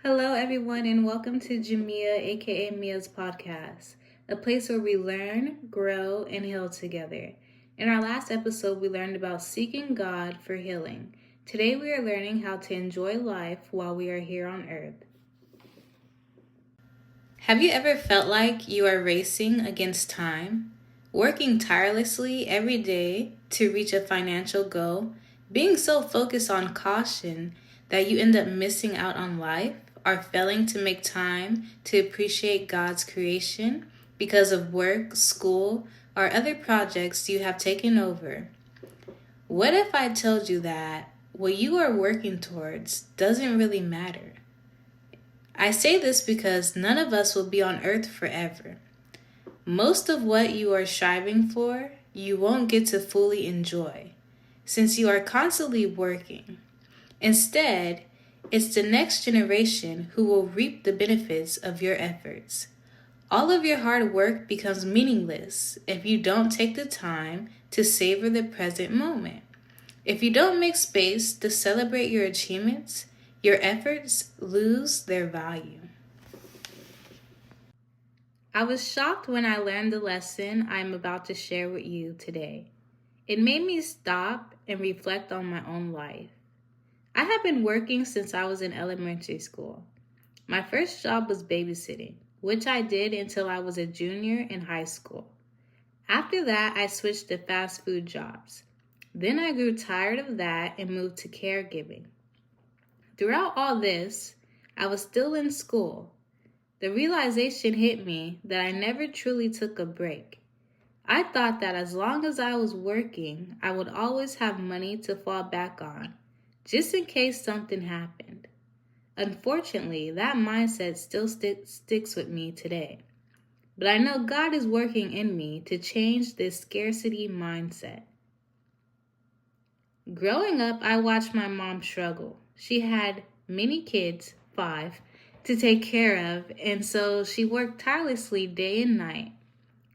Hello, everyone, and welcome to Jamiea, aka Mia's podcast, a place where we learn, grow, and heal together. In our last episode, we learned about seeking God for healing. Today, we are learning how to enjoy life while we are here on earth. Have you ever felt like you are racing against time, working tirelessly every day to reach a financial goal, being so focused on caution that you end up missing out on life? Are failing to make time to appreciate God's creation because of work, school, or other projects you have taken over? What if I told you that what you are working towards doesn't really matter? I say this because none of us will be on earth forever. Most of what you are striving for, you won't get to fully enjoy, since you are constantly working. Instead, it's the next generation who will reap the benefits of your efforts. All of your hard work becomes meaningless if you don't take the time to savor the present moment. If you don't make space to celebrate your achievements, your efforts lose their value. I was shocked when I learned the lesson I'm about to share with you today. It made me stop and reflect on my own life. I have been working since I was in elementary school. My first job was babysitting, which I did until I was a junior in high school. After that, I switched to fast food jobs. Then I grew tired of that and moved to caregiving. Throughout all this, I was still in school. The realization hit me that I never truly took a break. I thought that as long as I was working, I would always have money to fall back on, just in case something happened. Unfortunately, that mindset still sticks with me today. But I know God is working in me to change this scarcity mindset. Growing up, I watched my mom struggle. She had many kids, 5, to take care of, and so she worked tirelessly day and night.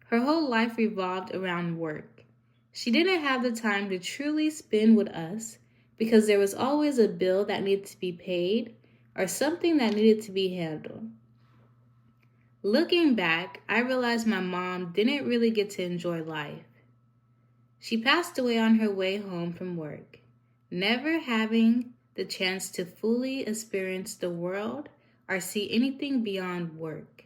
Her whole life revolved around work. She didn't have the time to truly spend with us because there was always a bill that needed to be paid or something that needed to be handled. Looking back, I realized my mom didn't really get to enjoy life. She passed away on her way home from work, never having the chance to fully experience the world or see anything beyond work.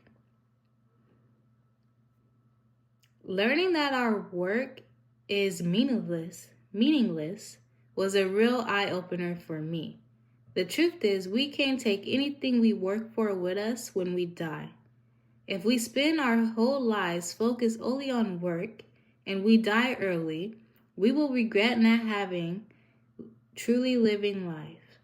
Learning that our work is meaningless was a real eye-opener for me. The truth is, we can't take anything we work for with us when we die. If we spend our whole lives focused only on work and we die early, we will regret not having truly living life.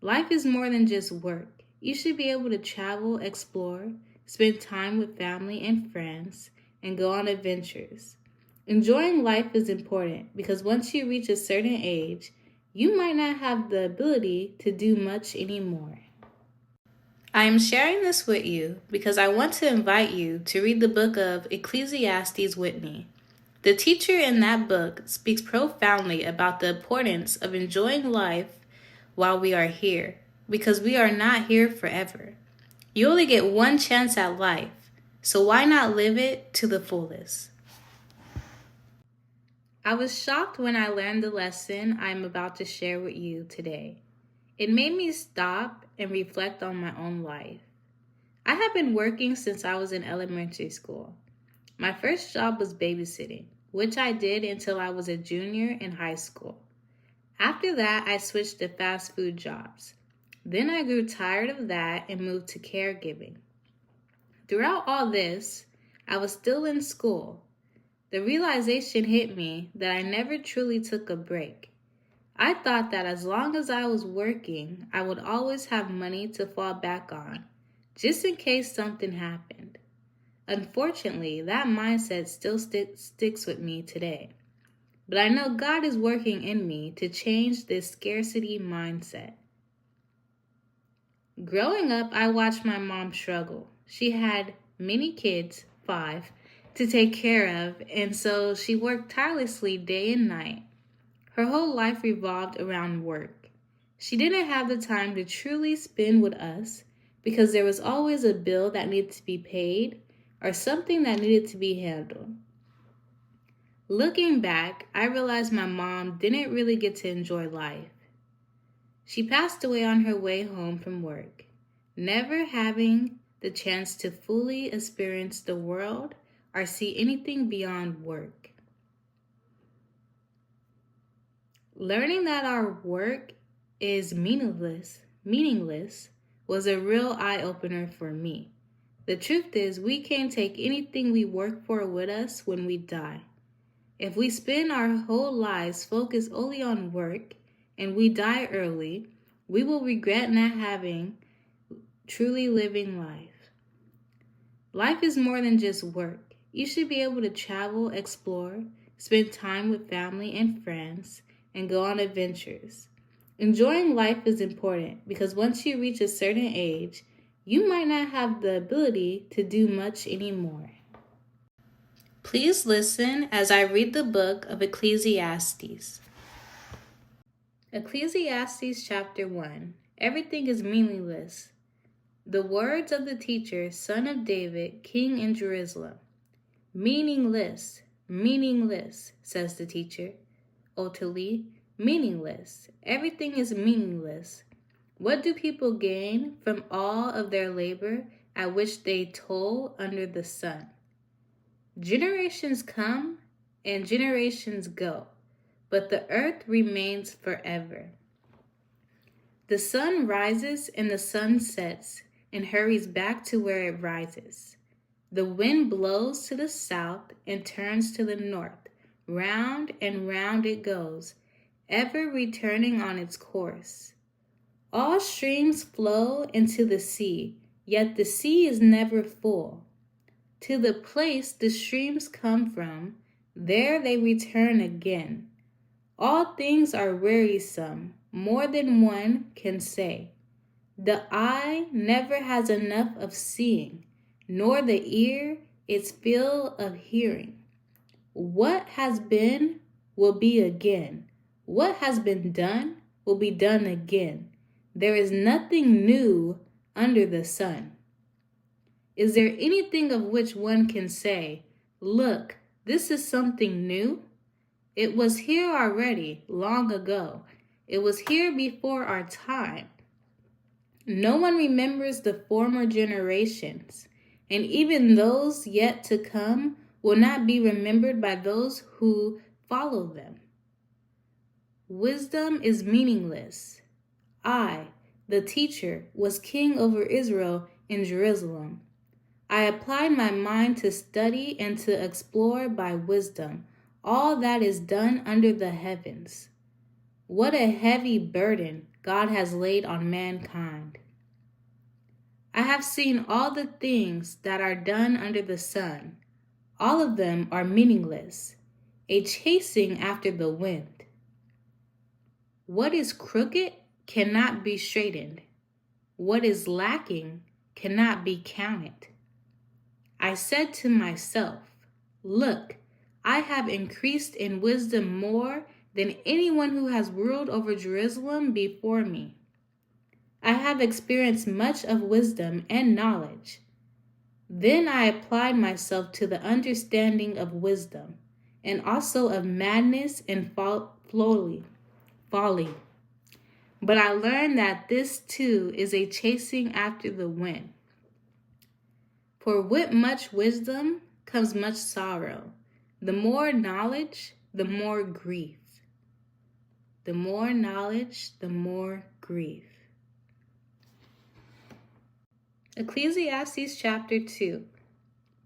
Life is more than just work. You should be able to travel, explore, spend time with family and friends, and go on adventures. Enjoying life is important because once you reach a certain age, you might not have the ability to do much anymore. I am sharing this with you because I want to invite you to read the book of Ecclesiastes with me. The teacher in that book speaks profoundly about the importance of enjoying life while we are here, because we are not here forever. You only get one chance at life, so why not live it to the fullest? I was shocked when I learned the lesson I'm about to share with you today. It made me stop and reflect on my own life. I have been working since I was in elementary school. My first job was babysitting, which I did until I was a junior in high school. After that, I switched to fast food jobs. Then I grew tired of that and moved to caregiving. Throughout all this, I was still in school. The realization hit me that I never truly took a break. I thought that as long as I was working, I would always have money to fall back on, just in case something happened. Unfortunately, that mindset still sticks with me today. But I know God is working in me to change this scarcity mindset. Growing up, I watched my mom struggle. She had many kids, 5, to take care of, and so she worked tirelessly day and night. Her whole life revolved around work. She didn't have the time to truly spend with us because there was always a bill that needed to be paid or something that needed to be handled. Looking back, I realized my mom didn't really get to enjoy life. She passed away on her way home from work, never having the chance to fully experience the world or see anything beyond work. Learning that our work is meaningless was a real eye-opener for me. The truth is, we can't take anything we work for with us when we die. If we spend our whole lives focused only on work and we die early, we will regret not having truly living life. Life is more than just work. You should be able to travel, explore, spend time with family and friends, and go on adventures. Enjoying life is important because once you reach a certain age, you might not have the ability to do much anymore. Please listen as I read the book of Ecclesiastes. Ecclesiastes chapter 1. Everything is meaningless. The words of the teacher, son of David, king in Jerusalem. Meaningless, says the teacher. Utterly meaningless. Everything is meaningless. What do people gain from all of their labor at which they toil under the sun? Generations come and generations go, but the earth remains forever. The sun rises and the sun sets and hurries back to where it rises. The wind blows to the south and turns to the north. Round and round it goes, ever returning on its course. All streams flow into the sea, yet the sea is never full. To the place the streams come from, there they return again. All things are wearisome, more than one can say. The eye never has enough of seeing, nor the ear its fill of hearing. What has been will be again. What has been done will be done again. There is nothing new under the sun. Is there anything of which one can say, "Look, this is something new"? It was here already, long ago. It was here before our time. No one remembers the former generations, and even those yet to come will not be remembered by those who follow them. Wisdom is meaningless. I, the teacher, was king over Israel in Jerusalem. I applied my mind to study and to explore by wisdom all that is done under the heavens. What a heavy burden God has laid on mankind. I have seen all the things that are done under the sun. All of them are meaningless, a chasing after the wind. What is crooked cannot be straightened. What is lacking cannot be counted. I said to myself, "Look, I have increased in wisdom more than anyone who has ruled over Jerusalem before me. I have experienced much of wisdom and knowledge." Then I applied myself to the understanding of wisdom, and also of madness and folly. But I learned that this too is a chasing after the wind. For with much wisdom comes much sorrow. The more knowledge, the more grief. The more knowledge, the more grief. Ecclesiastes chapter 2.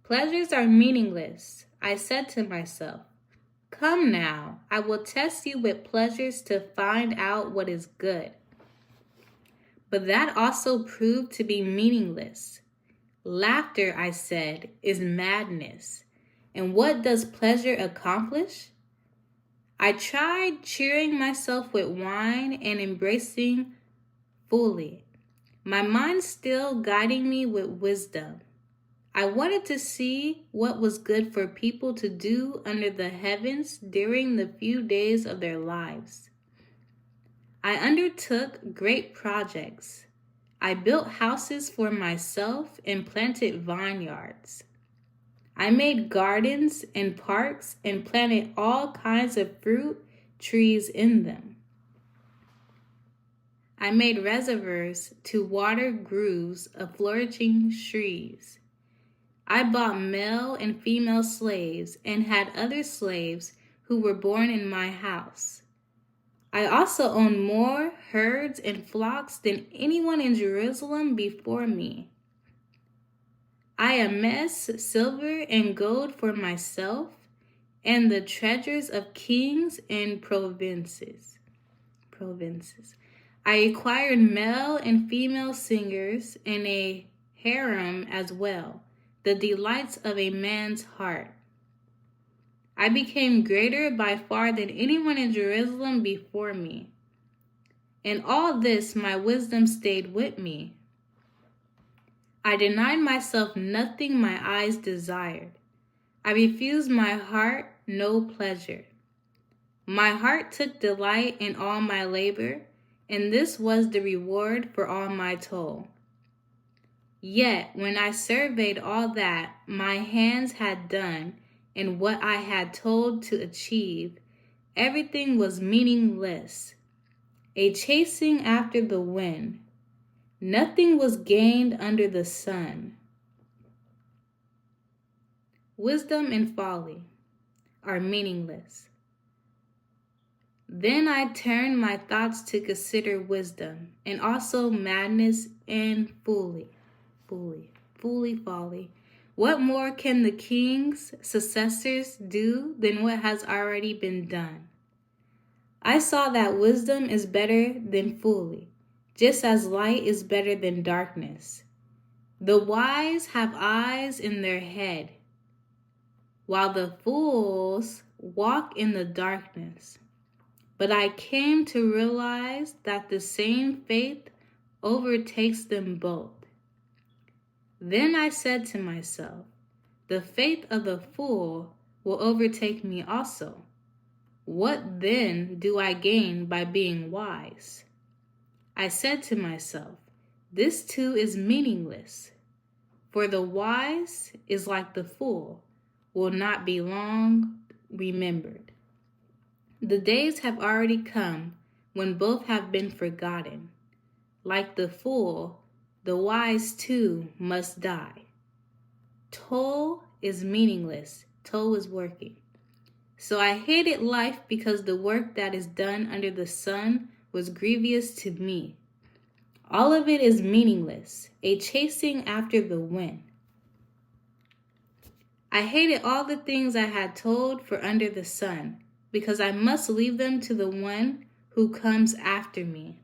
Pleasures are meaningless. I said to myself, "Come now, I will test you with pleasures to find out what is good." But that also proved to be meaningless. Laughter, I said, is madness. And what does pleasure accomplish? I tried cheering myself with wine and embracing fully, my mind still guiding me with wisdom. I wanted to see what was good for people to do under the heavens during the few days of their lives. I undertook great projects. I built houses for myself and planted vineyards. I made gardens and parks and planted all kinds of fruit trees in them. I made reservoirs to water groves of flourishing trees. I bought male and female slaves and had other slaves who were born in my house. I also owned more herds and flocks than anyone in Jerusalem before me. I amassed silver and gold for myself and the treasures of kings and provinces. I acquired male and female singers and a harem as well, the delights of a man's heart. I became greater by far than anyone in Jerusalem before me. In all this, my wisdom stayed with me. I denied myself nothing my eyes desired. I refused my heart no pleasure. My heart took delight in all my labor, and this was the reward for all my toil. Yet, when I surveyed all that my hands had done and what I had told to achieve, everything was meaningless, a chasing after the wind. Nothing was gained under the sun. Wisdom and folly are meaningless. Then I turned my thoughts to consider wisdom, and also madness and folly. What more can the king's successors do than what has already been done? I saw that wisdom is better than folly, just as light is better than darkness. The wise have eyes in their head, while the fools walk in the darkness. But I came to realize that the same fate overtakes them both. Then I said to myself, the fate of the fool will overtake me also. What then do I gain by being wise? I said to myself, this too is meaningless. For the wise is like the fool, will not be long remembered. The days have already come when both have been forgotten. Like the fool, the wise too must die. Toil is meaningless. Toil is working. So I hated life because the work that is done under the sun was grievous to me. All of it is meaningless, a chasing after the wind. I hated all the things I had told for under the sun, because I must leave them to the one who comes after me.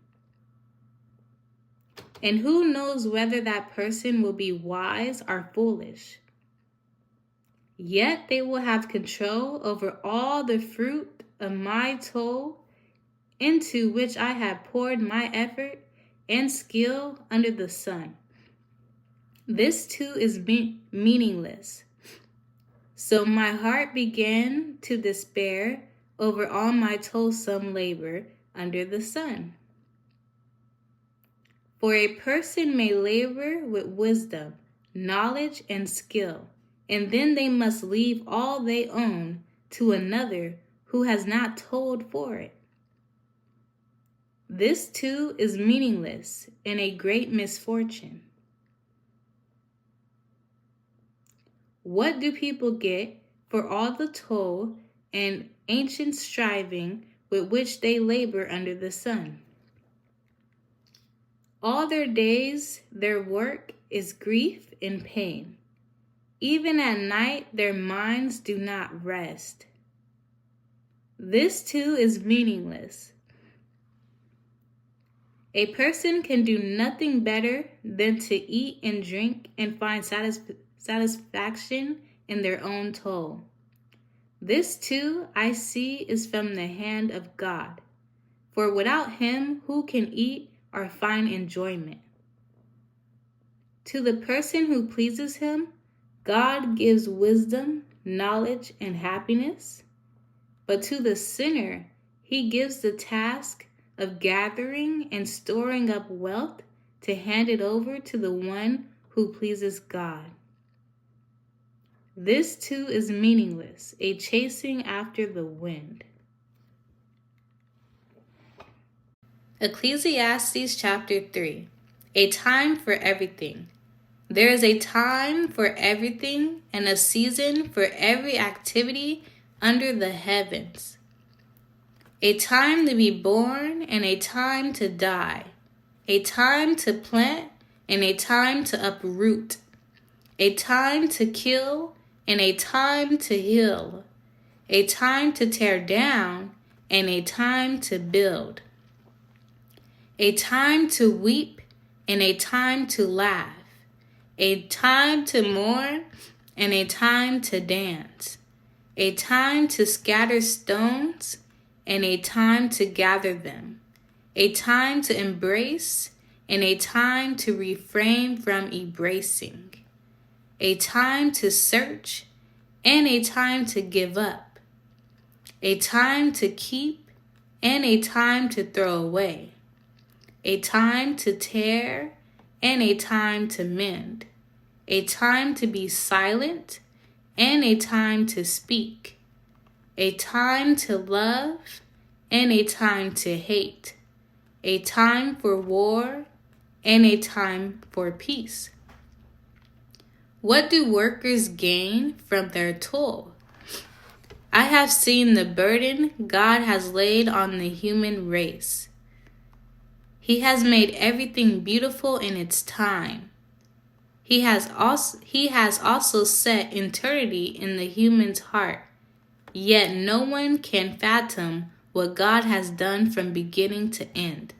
And who knows whether that person will be wise or foolish? Yet they will have control over all the fruit of my toil, into which I have poured my effort and skill under the sun. This too is meaningless. So my heart began to despair over all my toilsome labor under the sun. For a person may labor with wisdom, knowledge, and skill, and then they must leave all they own to another who has not toiled for it. This too is meaningless and a great misfortune. What do people get for all the toil and ancient striving with which they labor under the sun? All their days, their work is grief and pain. Even at night, their minds do not rest. This too is meaningless. A person can do nothing better than to eat and drink and find satisfaction in their own toil. This too, I see, is from the hand of God. For without him, who can eat or find enjoyment? To the person who pleases him, God gives wisdom, knowledge, and happiness. But to the sinner, he gives the task of gathering and storing up wealth to hand it over to the one who pleases God. This too is meaningless, a chasing after the wind. Ecclesiastes chapter 3. A time for everything. There is a time for everything and a season for every activity under the heavens. A time to be born and a time to die. A time to plant and a time to uproot. A time to kill and a time to heal. A time to tear down and a time to build. A time to weep and a time to laugh. A time to mourn and a time to dance. A time to scatter stones and a time to gather them. A time to embrace and a time to refrain from embracing. A time to search and a time to give up. A time to keep and a time to throw away. A time to tear and a time to mend. A time to be silent and a time to speak. A time to love and a time to hate. A time for war and a time for peace. What do workers gain from their toil? I have seen the burden God has laid on the human race. He has made everything beautiful in its time. He has also set eternity in the human's heart. Yet no one can fathom what God has done from beginning to end.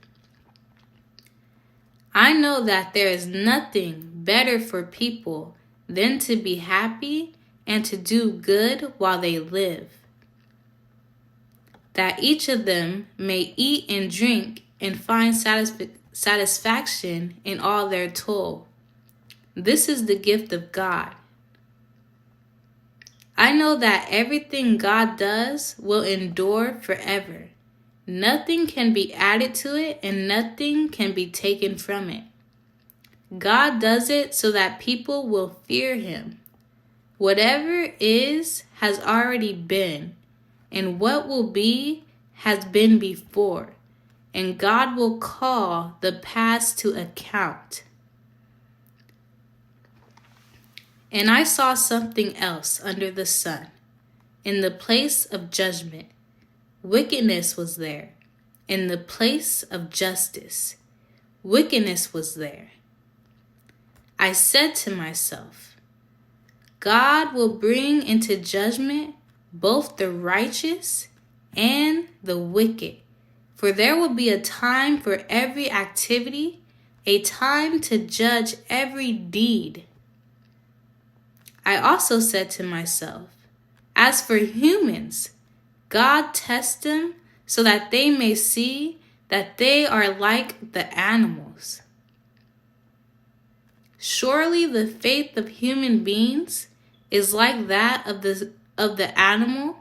I know that there is nothing better for people than to be happy and to do good while they live, that each of them may eat and drink and find satisfaction in all their toil. This is the gift of God. I know that everything God does will endure forever. Nothing can be added to it and nothing can be taken from it. God does it so that people will fear him. Whatever is has already been, and what will be has been before, and God will call the past to account. And I saw something else under the sun. In the place of judgment, wickedness was there. In the place of justice, wickedness was there. I said to myself, God will bring into judgment both the righteous and the wicked, for there will be a time for every activity, a time to judge every deed. I also said to myself, as for humans, God tests them so that they may see that they are like the animals. Surely the faith of human beings is like that of the animal.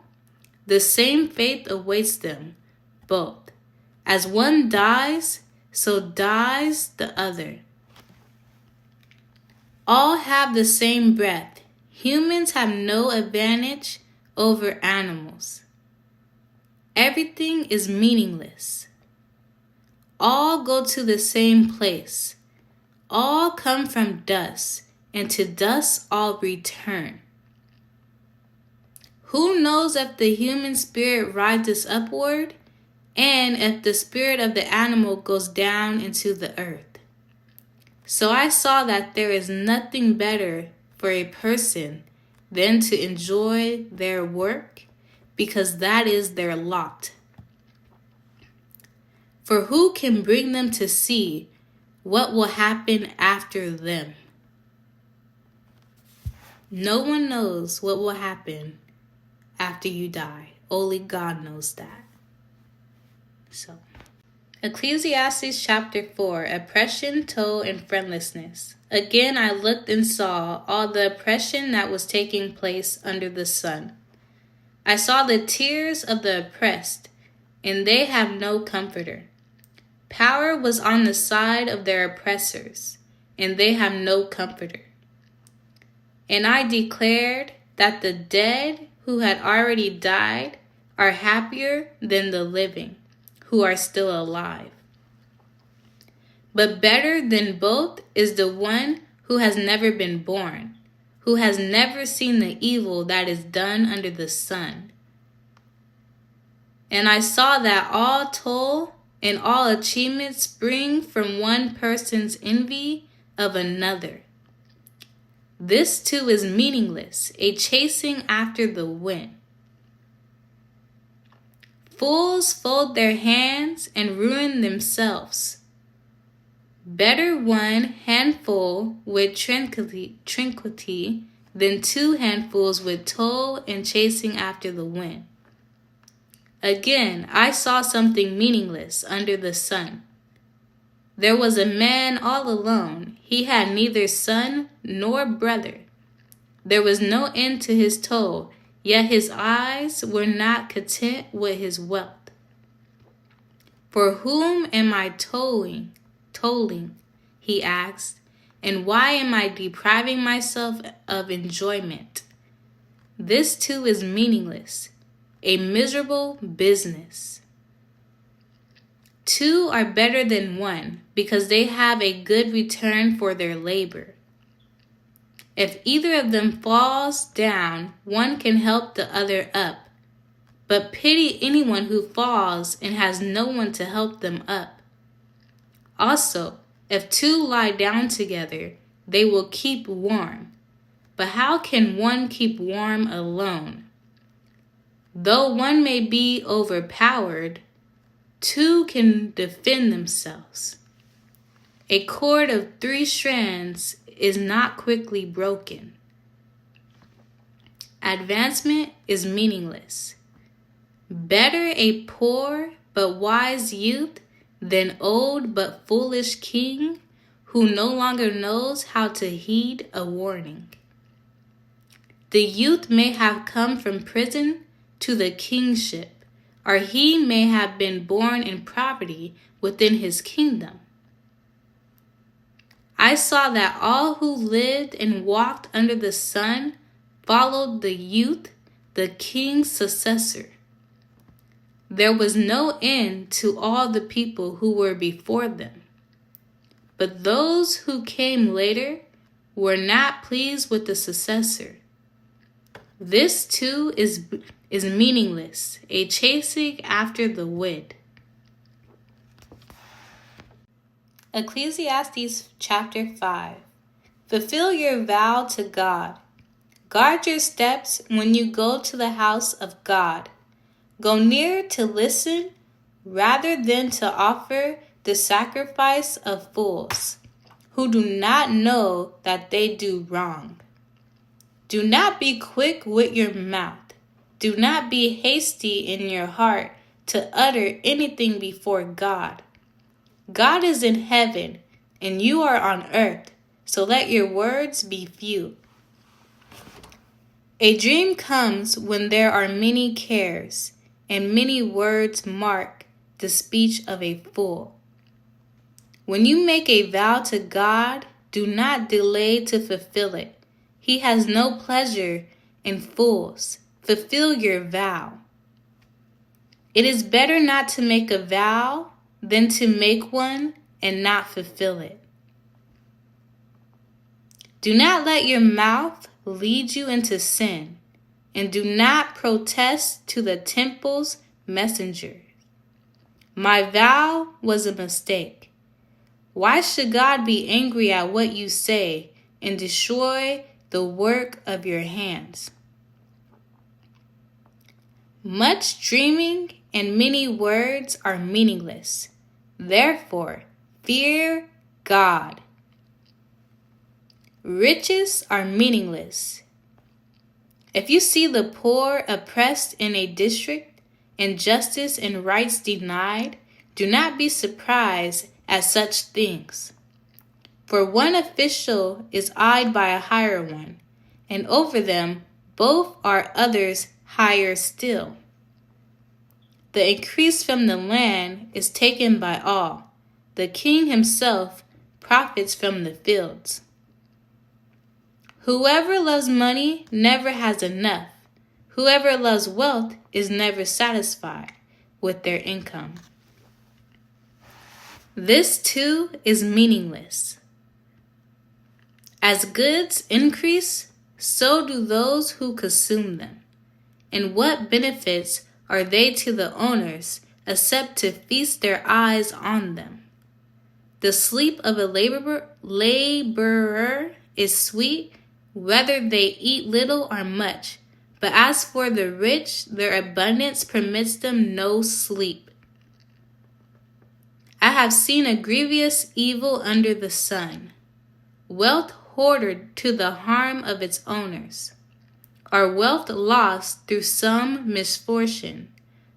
The same faith awaits them both. As one dies, so dies the other. All have the same breath. Humans have no advantage over animals. Everything is meaningless. All go to the same place. All come from dust, and to dust all return. Who knows if the human spirit rises upward, and if the spirit of the animal goes down into the earth? So I saw that there is nothing better for a person than to enjoy their work, because that is their lot. For who can bring them to see what will happen after them? No one knows what will happen after you die. Only God knows that. So, Ecclesiastes chapter 4, oppression, toil, and friendlessness. Again, I looked and saw all the oppression that was taking place under the sun. I saw the tears of the oppressed, and they have no comforter. Power was on the side of their oppressors, and they have no comforter. And I declared that the dead who had already died are happier than the living, who are still alive. But better than both is the one who has never been born, who has never seen the evil that is done under the sun. And I saw that all toil and all achievement spring from one person's envy of another. This too is meaningless, a chasing after the wind. Fools fold their hands and ruin themselves. Better one handful with tranquility than two handfuls with toil and chasing after the wind. Again, I saw something meaningless under the sun. There was a man all alone. He had neither son nor brother. There was no end to his toil, yet his eyes were not content with his wealth. For whom am I tolling, he asked, and why am I depriving myself of enjoyment? This too is meaningless, a miserable business. Two are better than one because they have a good return for their labor. If either of them falls down, one can help the other up. But pity anyone who falls and has no one to help them up. Also, if two lie down together, they will keep warm. But how can one keep warm alone? Though one may be overpowered, two can defend themselves. A cord of 3 strands is not quickly broken. Advancement is meaningless. Better a poor but wise youth than old but foolish king who no longer knows how to heed a warning. The youth may have come from prison to the kingship, or he may have been born in poverty within his kingdom. I saw that all who lived and walked under the sun followed the youth, the king's successor. There was no end to all the people who were before them. But those who came later were not pleased with the successor. This too is meaningless, a chasing after the wind. Ecclesiastes chapter 5. Fulfill your vow to God. Guard your steps when you go to the house of God. Go near to listen rather than to offer the sacrifice of fools, who do not know that they do wrong. Do not be quick with your mouth. Do not be hasty in your heart to utter anything before God. God is in heaven, and you are on earth, so let your words be few. A dream comes when there are many cares, and many words mark the speech of a fool. When you make a vow to God, do not delay to fulfill it. He has no pleasure in fools. Fulfill your vow. It is better not to make a vow than to make one and not fulfill it. Do not let your mouth lead you into sin, and do not protest to the temple's messenger. My vow was a mistake. Why should God be angry at what you say and destroy the work of your hands? Much dreaming and many words are meaningless. Therefore, fear God. Riches are meaningless. If you see the poor oppressed in a district and justice and rights denied, do not be surprised at such things. For one official is eyed by a higher one, and over them both are others higher still. The increase from the land is taken by all, The king himself profits from the fields. Whoever loves money never has enough. Whoever loves wealth is never satisfied with their income. This too is meaningless. As goods increase, so do those who consume them. And what benefits are they to the owners except to feast their eyes on them? The sleep of a laborer is sweet, whether they eat little or much. But as for the rich, their abundance permits them no sleep. I have seen a grievous evil under the sun, wealth hoarded to the harm of its owners, or wealth lost through some misfortune,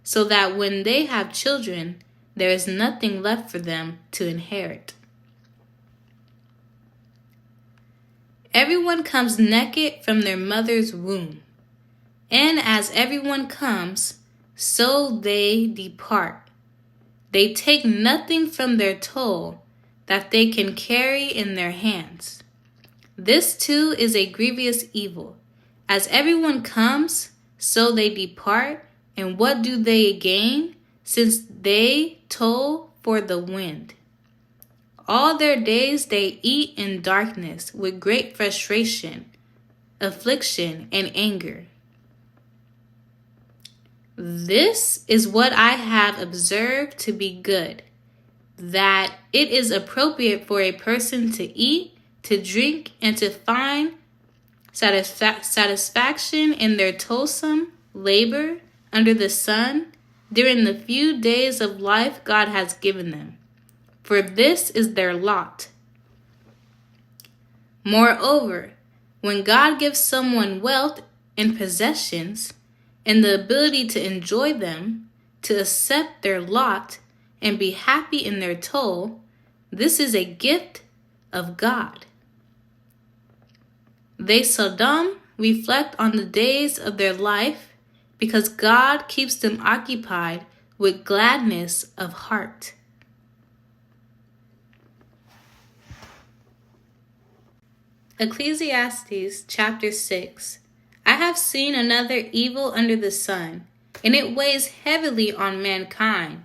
so that when they have children, there is nothing left for them to inherit. Everyone comes naked from their mother's womb, and as everyone comes, so they depart. They take nothing from their toil that they can carry in their hands. This too is a grievous evil. As everyone comes, so they depart, and what do they gain, since they toil for the wind? All their days they eat in darkness with great frustration, affliction, and anger. This is what I have observed to be good, that it is appropriate for a person to eat, to drink, and to find satisfaction in their toilsome labor under the sun during the few days of life God has given them, for this is their lot. Moreover, when God gives someone wealth and possessions, and the ability to enjoy them, to accept their lot, and be happy in their toil, this is a gift of God. They seldom reflect on the days of their life because God keeps them occupied with gladness of heart. Ecclesiastes chapter 6. I have seen another evil under the sun, and it weighs heavily on mankind.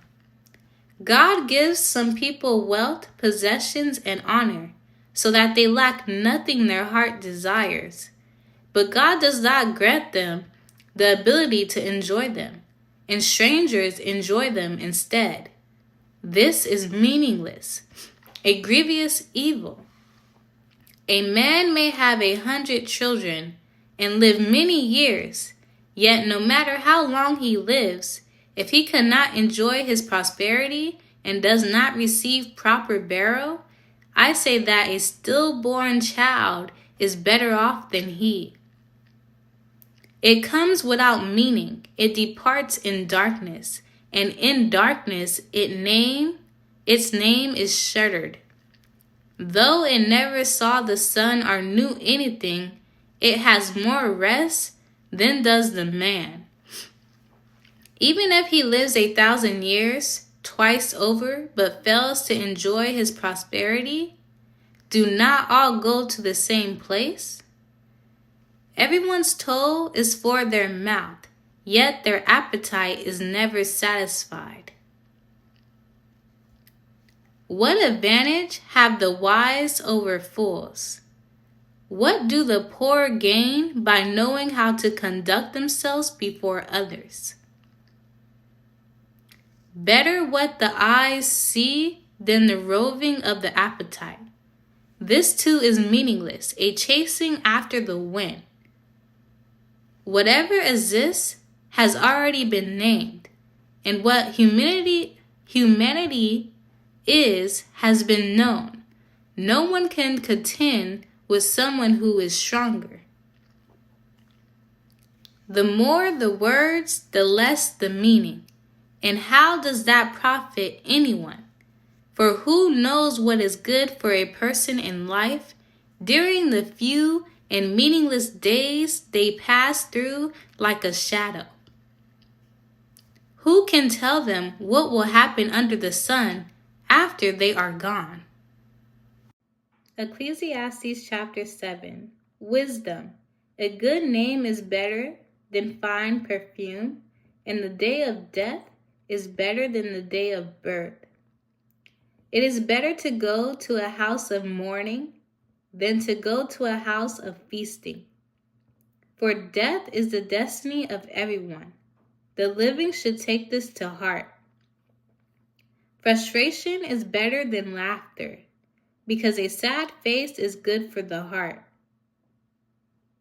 God gives some people wealth, possessions, and honor, so that they lack nothing their heart desires. But God does not grant them the ability to enjoy them, and strangers enjoy them instead. This is meaningless, a grievous evil. A man may have 100 children and live many years, yet no matter how long he lives, if he cannot enjoy his prosperity and does not receive proper burial, I say that a stillborn child is better off than he. It comes without meaning, it departs in darkness, and in darkness its name is shuttered. Though it never saw the sun or knew anything, it has more rest than does the man. Even if he lives 1,000 years, twice over, but fails to enjoy his prosperity, do not all go to the same place? Everyone's toil is for their mouth, yet their appetite is never satisfied. What advantage have the wise over fools? What do the poor gain by knowing how to conduct themselves before others? Better what the eyes see than the roving of the appetite. This too is meaningless, a chasing after the wind. Whatever exists has already been named, and what humanity is has been known. No one can contend with someone who is stronger. The more the words, the less the meaning. And how does that profit anyone? For who knows what is good for a person in life during the few and meaningless days they pass through like a shadow? Who can tell them what will happen under the sun after they are gone. Ecclesiastes chapter 7. Wisdom. A good name is better than fine perfume, and the day of death is better than the day of birth. It is better to go to a house of mourning than to go to a house of feasting. For death is the destiny of everyone. The living should take this to heart. Frustration is better than laughter, because a sad face is good for the heart.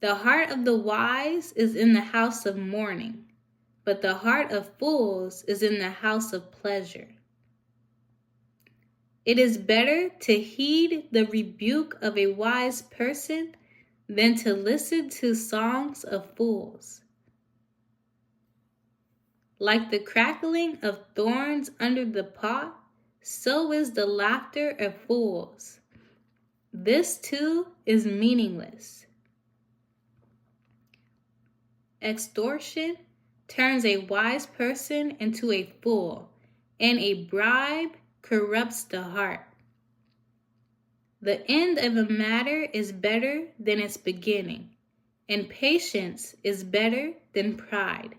The heart of the wise is in the house of mourning, but the heart of fools is in the house of pleasure. It is better to heed the rebuke of a wise person than to listen to songs of fools. Like the crackling of thorns under the pot, so is the laughter of fools. This too is meaningless. Extortion turns a wise person into a fool, and a bribe corrupts the heart. The end of a matter is better than its beginning, and patience is better than pride.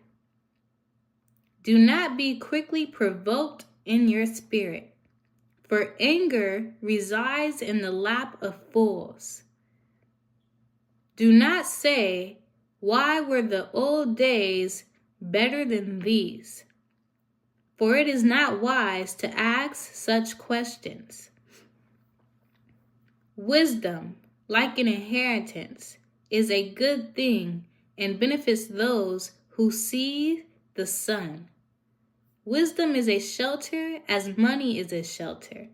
Do not be quickly provoked in your spirit, for anger resides in the lap of fools. Do not say, "Why were the old days better than these?" For it is not wise to ask such questions. Wisdom, like an inheritance, is a good thing and benefits those who see the sun. Wisdom is a shelter as money is a shelter,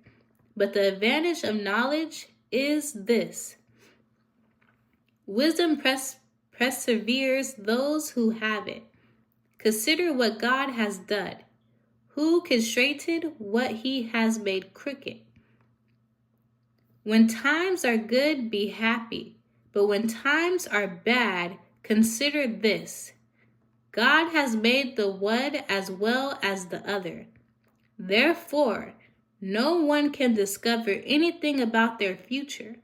but the advantage of knowledge is this: wisdom perseveres those who have it. Consider what God has done. Who can straighten what he has made crooked? When times are good, be happy. But when times are bad, consider this: God has made the one as well as the other. Therefore, no one can discover anything about their future.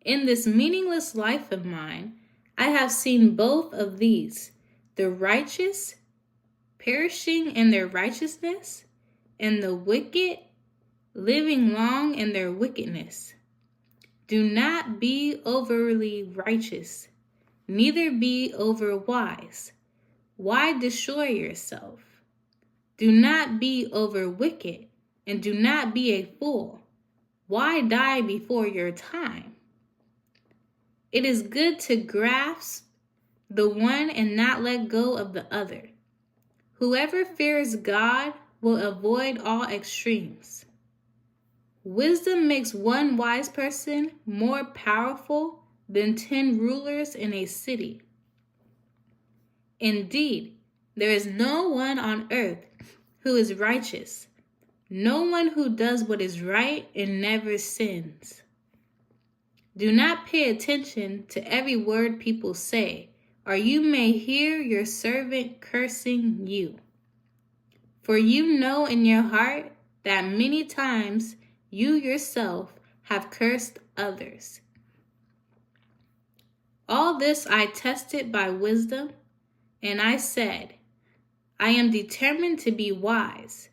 In this meaningless life of mine, I have seen both of these: the righteous perishing in their righteousness, and the wicked living long in their wickedness. Do not be overly righteous, neither be over wise. Why destroy yourself? Do not be over wicked, and do not be a fool. Why die before your time? It is good to grasp the one and not let go of the other. Whoever fears God will avoid all extremes. Wisdom makes one wise person more powerful than 10 rulers in a city. Indeed, there is no one on earth who is righteous, no one who does what is right and never sins. Do not pay attention to every word people say, or you may hear your servant cursing you. For you know in your heart that many times you yourself have cursed others. All this I tested by wisdom, and I said, I am determined to be wise,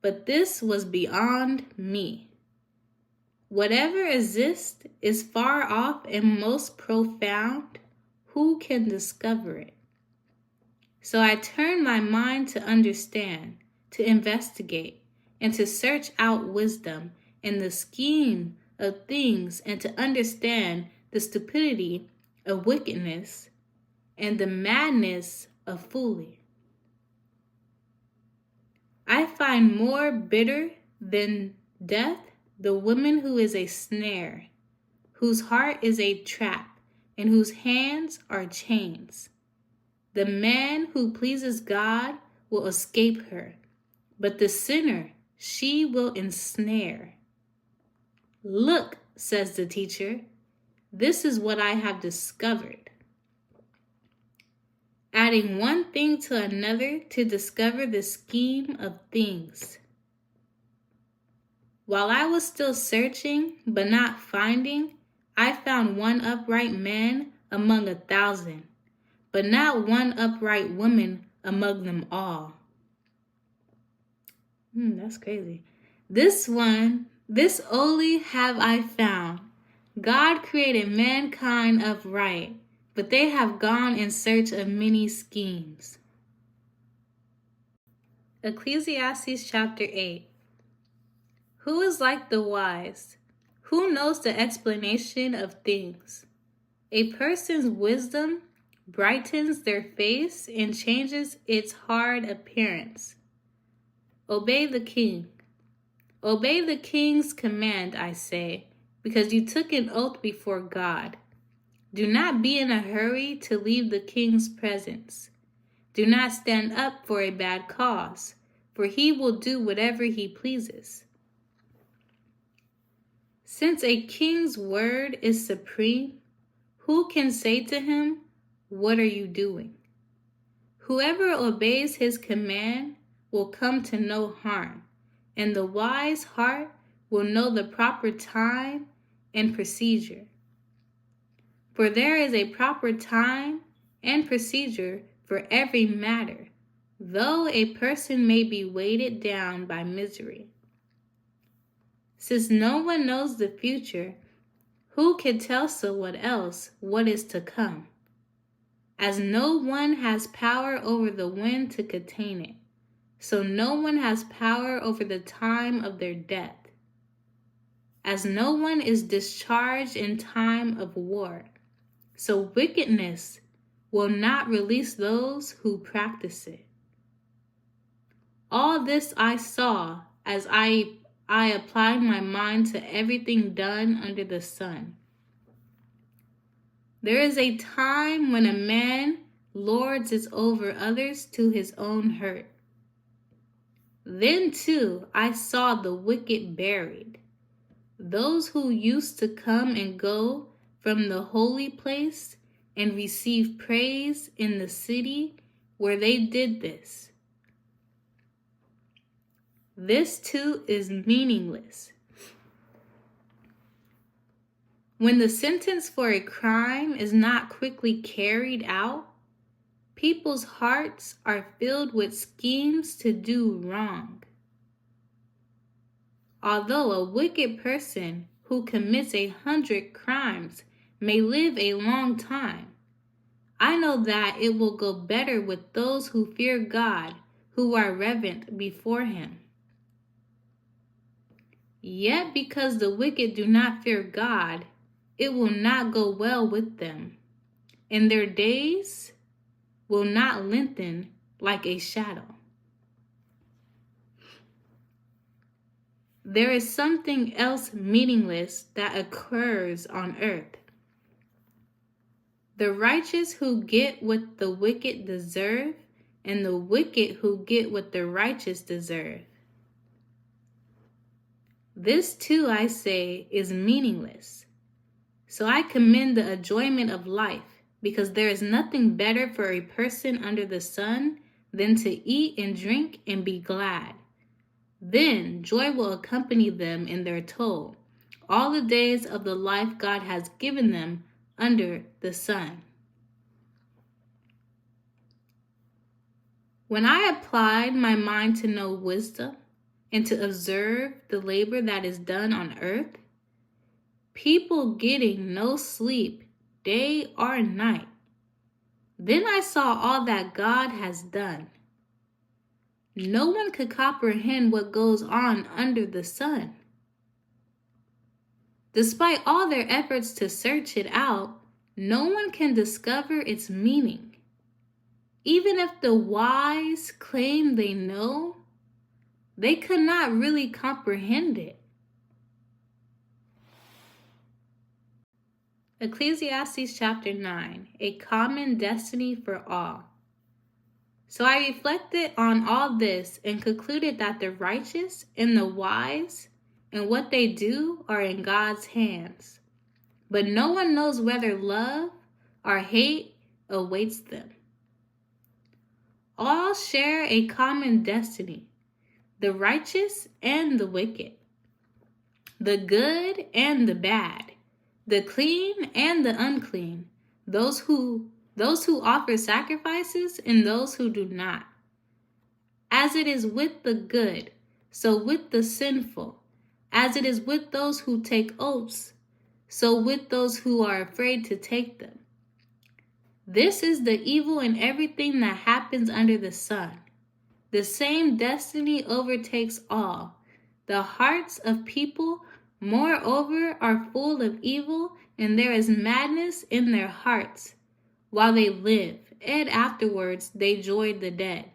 but this was beyond me. Whatever exists is far off and most profound. Who can discover it? So I turned my mind to understand, to investigate, and to search out wisdom and the scheme of things, and to understand the stupidity of wickedness and the madness of fooling. I find more bitter than death the woman who is a snare, whose heart is a trap, and whose hands are chains. The man who pleases God will escape her, but the sinner she will ensnare. Look, says the teacher, this is what I have discovered. Adding one thing to another to discover the scheme of things. While I was still searching but not finding, I found one upright man among 1,000, but not one upright woman among them all. That's crazy. This only have I found. God created mankind upright, but they have gone in search of many schemes. Ecclesiastes chapter 8. Who is like the wise? Who knows the explanation of things? A person's wisdom brightens their face and changes its hard appearance. Obey the king. Obey the king's command, I say, because you took an oath before God. Do not be in a hurry to leave the king's presence. Do not stand up for a bad cause, for he will do whatever he pleases. Since a king's word is supreme, who can say to him, "What are you doing?" Whoever obeys his command will come to no harm, and the wise heart will know the proper time and procedure. For there is a proper time and procedure for every matter, though a person may be weighted down by misery. Since no one knows the future, who can tell someone else what is to come? As no one has power over the wind to contain it, so no one has power over the time of their death. As no one is discharged in time of war, so wickedness will not release those who practice it. All this I saw as I applied my mind to everything done under the sun. There is a time when a man lords it over others to his own hurt. Then too I saw the wicked buried, those who used to come and go from the holy place and receive praise in the city where they did this. This too is meaningless. When the sentence for a crime is not quickly carried out, people's hearts are filled with schemes to do wrong. Although a wicked person who commits 100 crimes may live a long time, I know that it will go better with those who fear God, who are reverent before him. Yet because the wicked do not fear God, it will not go well with them, and their days will not lengthen like a shadow. There is something else meaningless that occurs on earth. The righteous who get what the wicked deserve, and the wicked who get what the righteous deserve. This too, I say, is meaningless. So I commend the enjoyment of life, because there is nothing better for a person under the sun than to eat and drink and be glad. Then joy will accompany them in their toil, all the days of the life God has given them under the sun. When I applied my mind to know wisdom and to observe the labor that is done on earth, people getting no sleep day or night, then I saw all that God has done. No one could comprehend what goes on under the sun. Despite all their efforts to search it out, no one can discover its meaning. Even if the wise claim they know, they could not really comprehend it. Ecclesiastes chapter 9, a common destiny for all. So I reflected on all this and concluded that the righteous and the wise and what they do are in God's hands. But no one knows whether love or hate awaits them. All share a common destiny, the righteous and the wicked. the good and the bad, the clean and the unclean, those who offer sacrifices and those who do not. As it is with the good, so with the sinful. As it is with those who take oaths, so with those who are afraid to take them. This is the evil in everything that happens under the sun. The same destiny overtakes all. The hearts of people, moreover, are full of evil, and there is madness in their hearts while they live, and afterwards they join the dead.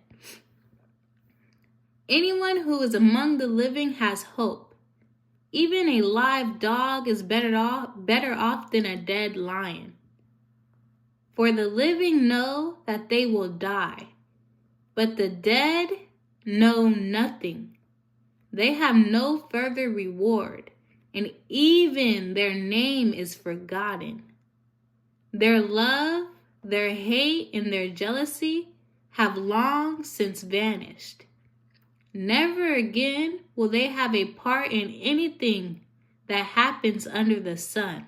Anyone who is among the living has hope. Even a live dog is better off than a dead lion. For the living know that they will die, but the dead know nothing. They have no further reward, and even their name is forgotten. Their love, their hate, and their jealousy have long since vanished. Never again will they have a part in anything that happens under the sun.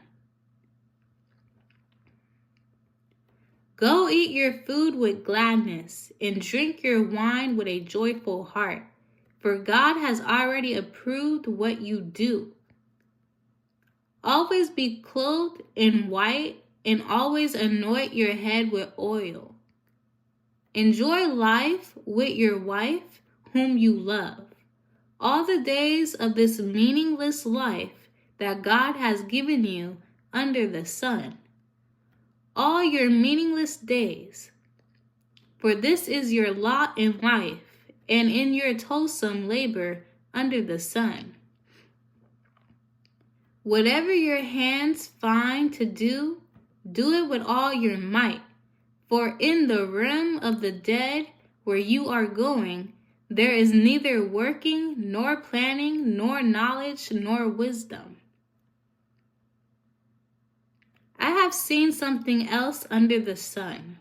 Go eat your food with gladness and drink your wine with a joyful heart, for God has already approved what you do. Always be clothed in white and always anoint your head with oil. Enjoy life with your wife, whom you love, all the days of this meaningless life that God has given you under the sun, all your meaningless days. For this is your lot in life and in your toilsome labor under the sun. Whatever your hands find to do, do it with all your might, for in the realm of the dead where you are going, there is neither working, nor planning, nor knowledge, nor wisdom. I have seen something else under the sun.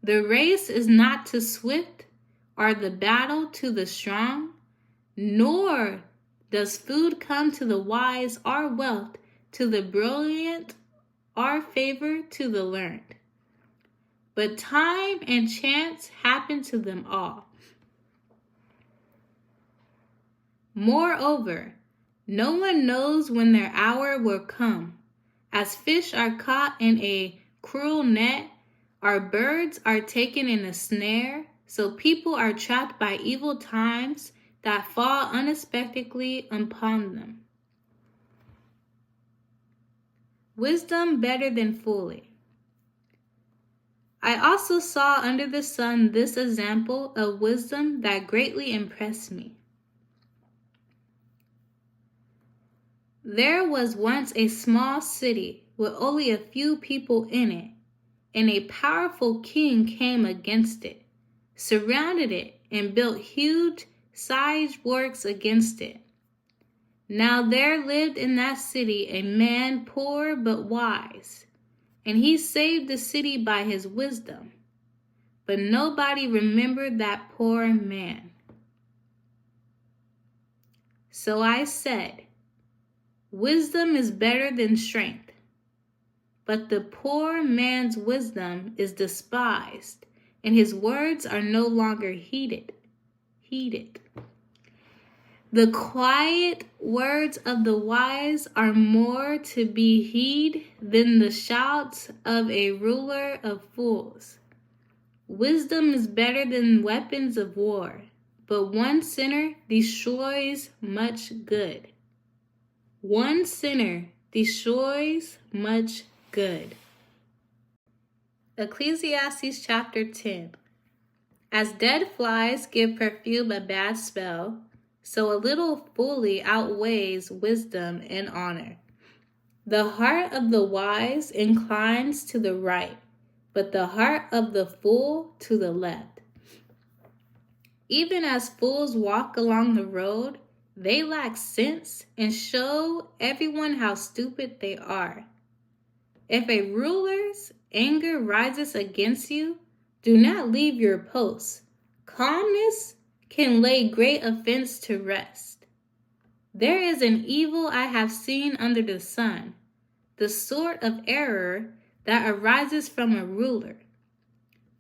The race is not to swift, or the battle to the strong, nor does food come to the wise, or wealth to the brilliant, or favor to the learned. But time and chance happen to them all. Moreover, no one knows when their hour will come. As fish are caught in a cruel net, or birds are taken in a snare, so people are trapped by evil times that fall unexpectedly upon them. Wisdom better than folly. I also saw under the sun this example of wisdom that greatly impressed me. There was once a small city with only a few people in it, and a powerful king came against it, surrounded it, and built huge siege works against it. Now there lived in that city a man poor but wise, and he saved the city by his wisdom. But nobody remembered that poor man. So I said, wisdom is better than strength. But the poor man's wisdom is despised, and his words are no longer heeded. The quiet words of the wise are more to be heeded than the shouts of a ruler of fools. Wisdom is better than weapons of war, but one sinner destroys much good. One sinner destroys much good. Ecclesiastes chapter 10. As dead flies give perfume a bad smell, so a little folly outweighs wisdom and honor. The heart of the wise inclines to the right, but the heart of the fool to the left. Even as fools walk along the road, they lack sense and show everyone how stupid they are. If a ruler's anger rises against you, do not leave your post. Calmness can lay great offense to rest. There is an evil I have seen under the sun, the sort of error that arises from a ruler.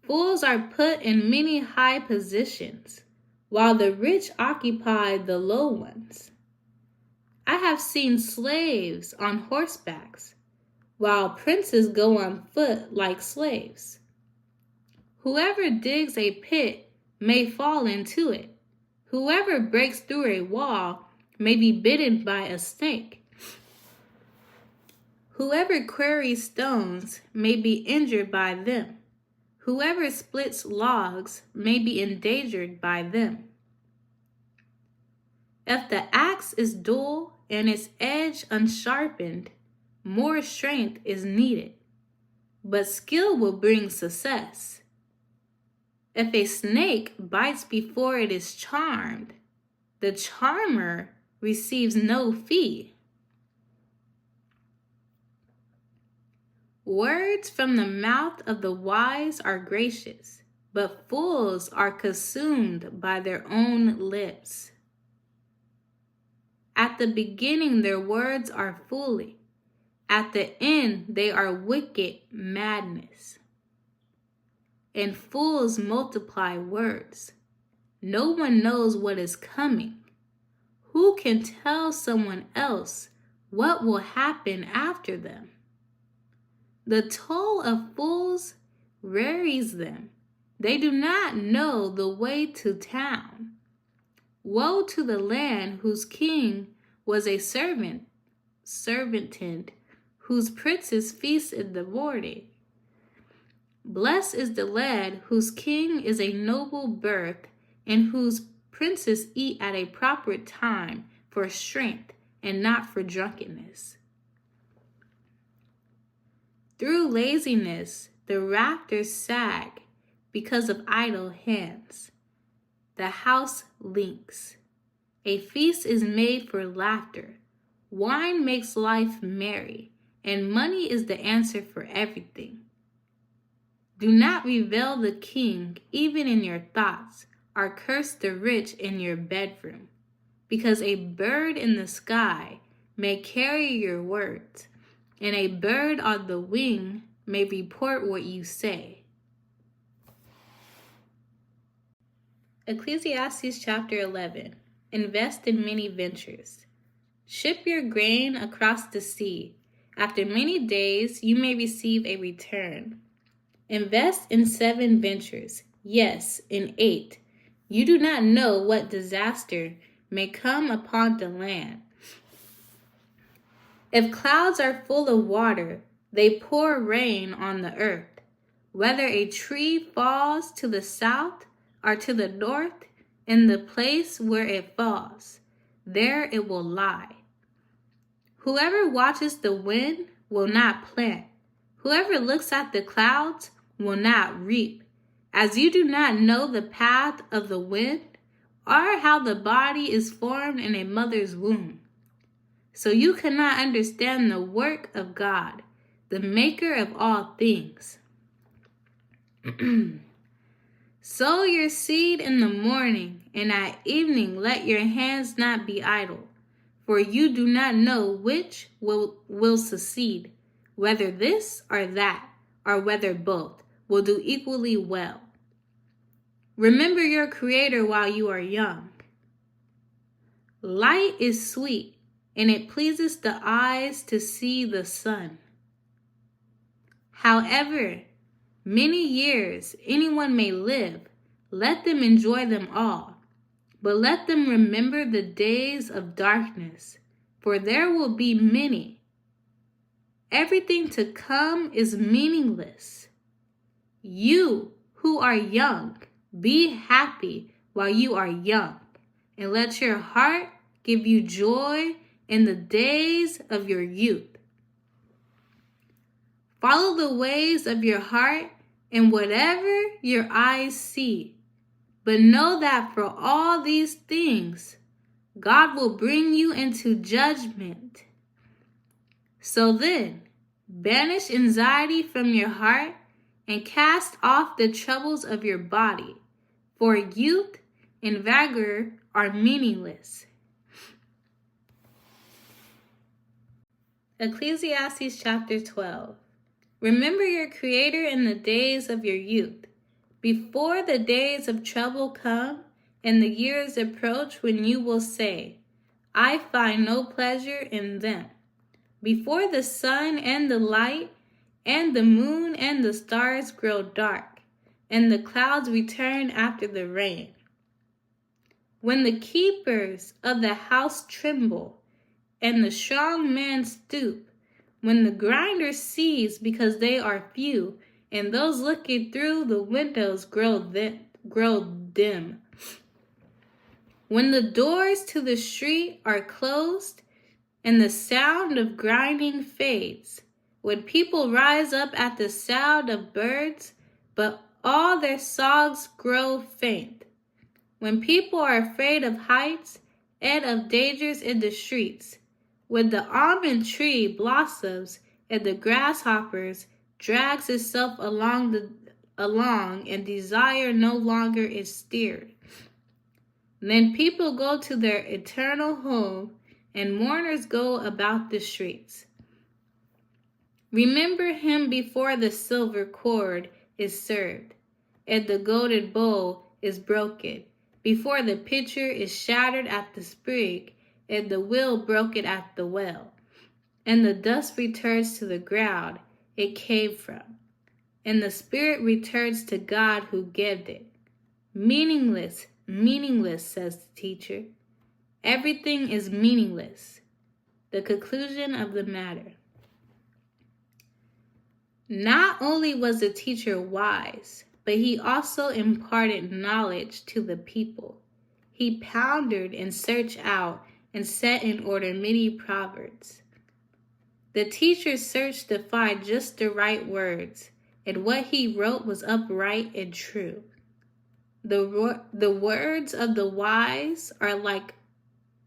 Fools are put in many high positions, while the rich occupy the low ones. I have seen slaves on horsebacks, while princes go on foot like slaves. Whoever digs a pit may fall into it. Whoever breaks through a wall may be bitten by a snake. Whoever quarries stones may be injured by them. Whoever splits logs may be endangered by them. If the axe is dull and its edge unsharpened, more strength is needed, but skill will bring success. If a snake bites before it is charmed, the charmer receives no fee. Words from the mouth of the wise are gracious, but fools are consumed by their own lips. At the beginning their words are folly. At the end they are wicked madness. And fools multiply words. No one knows what is coming. Who can tell someone else what will happen after them? The toll of fools wearies them. They do not know the way to town. Woe to the land whose king was a servant, whose princes feast in the morning. Blessed is the land whose king is a noble birth, and whose princes eat at a proper time for strength and not for drunkenness. Through laziness, the rafters sag because of idle hands. The house leaks. A feast is made for laughter. Wine makes life merry, and money is the answer for everything. Do not reveal the king even in your thoughts, or curse the rich in your bedroom, because a bird in the sky may carry your words, and a bird on the wing may report what you say. Ecclesiastes chapter 11. Invest in many ventures. Ship your grain across the sea. After many days, you may receive a return. Invest in 7 ventures. Yes, in 8. You do not know what disaster may come upon the land. If clouds are full of water, they pour rain on the earth. Whether a tree falls to the south or to the north, in the place where it falls, there it will lie. Whoever watches the wind will not plant. Whoever looks at the clouds will not reap. As you do not know the path of the wind, or how the body is formed in a mother's womb, so you cannot understand the work of God, the maker of all things. Sow your seed in the morning, and at evening let your hands not be idle, for you do not know which will succeed, whether this or that, or whether both will do equally well. Remember your Creator while you are young. Light is sweet, and it pleases the eyes to see the sun. However many years anyone may live, let them enjoy them all. But let them remember the days of darkness, for there will be many. Everything to come is meaningless. You who are young, be happy while you are young, and let your heart give you joy in the days of your youth. Follow the ways of your heart and whatever your eyes see. But know that for all these things, God will bring you into judgment. So then, banish anxiety from your heart and cast off the troubles of your body, for youth and vigor are meaningless. Ecclesiastes chapter 12. Remember your Creator in the days of your youth, before the days of trouble come and the years approach when you will say, I find no pleasure in them. Before the sun and the light and the moon and the stars grow dark, and the clouds return after the rain. When the keepers of the house tremble, and the strong men stoop, when the grinders cease because they are few, and those looking through the windows grow dim. When the doors to the street are closed, and the sound of grinding fades, when people rise up at the sound of birds, but all their songs grow faint. When people are afraid of heights and of dangers in the streets, when the almond tree blossoms and the grasshoppers drags itself along and desire no longer is stirred. Then people go to their eternal home and mourners go about the streets. Remember him before the silver cord is served and the golden bowl is broken, before the pitcher is shattered at the spring and the wheel broken at the well, and the dust returns to the ground it came from, and the spirit returns to God who gave it. Meaningless, meaningless, says the teacher. Everything is meaningless. The conclusion of the matter. Not only was the teacher wise, but he also imparted knowledge to the people. He pondered and searched out and set in order many proverbs. The teacher searched to find just the right words, and what he wrote was upright and true. The words of the wise are like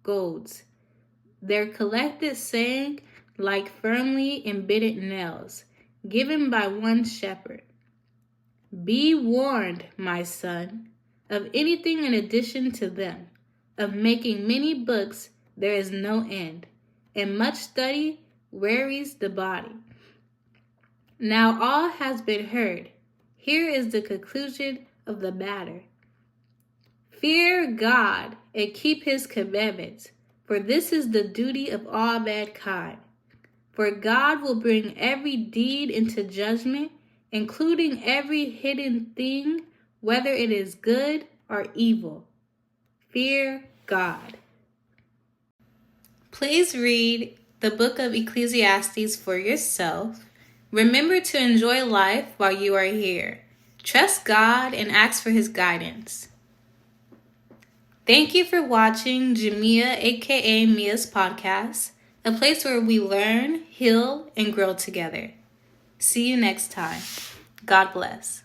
golds, their collected saying like firmly embedded nails, given by one shepherd. Be warned, my son, of anything in addition to them. Of making many books there is no end, and much study wearies the body. Now all has been heard. Here is the conclusion of the matter. Fear God and keep his commandments, for this is the duty of all mankind. For God will bring every deed into judgment, including every hidden thing, whether it is good or evil. Fear God. Please read the book of Ecclesiastes for yourself. Remember to enjoy life while you are here. Trust God and ask for his guidance. Thank you for watching Jamiea, aka Mia's podcast, a place where we learn, heal, and grow together. See you next time. God bless.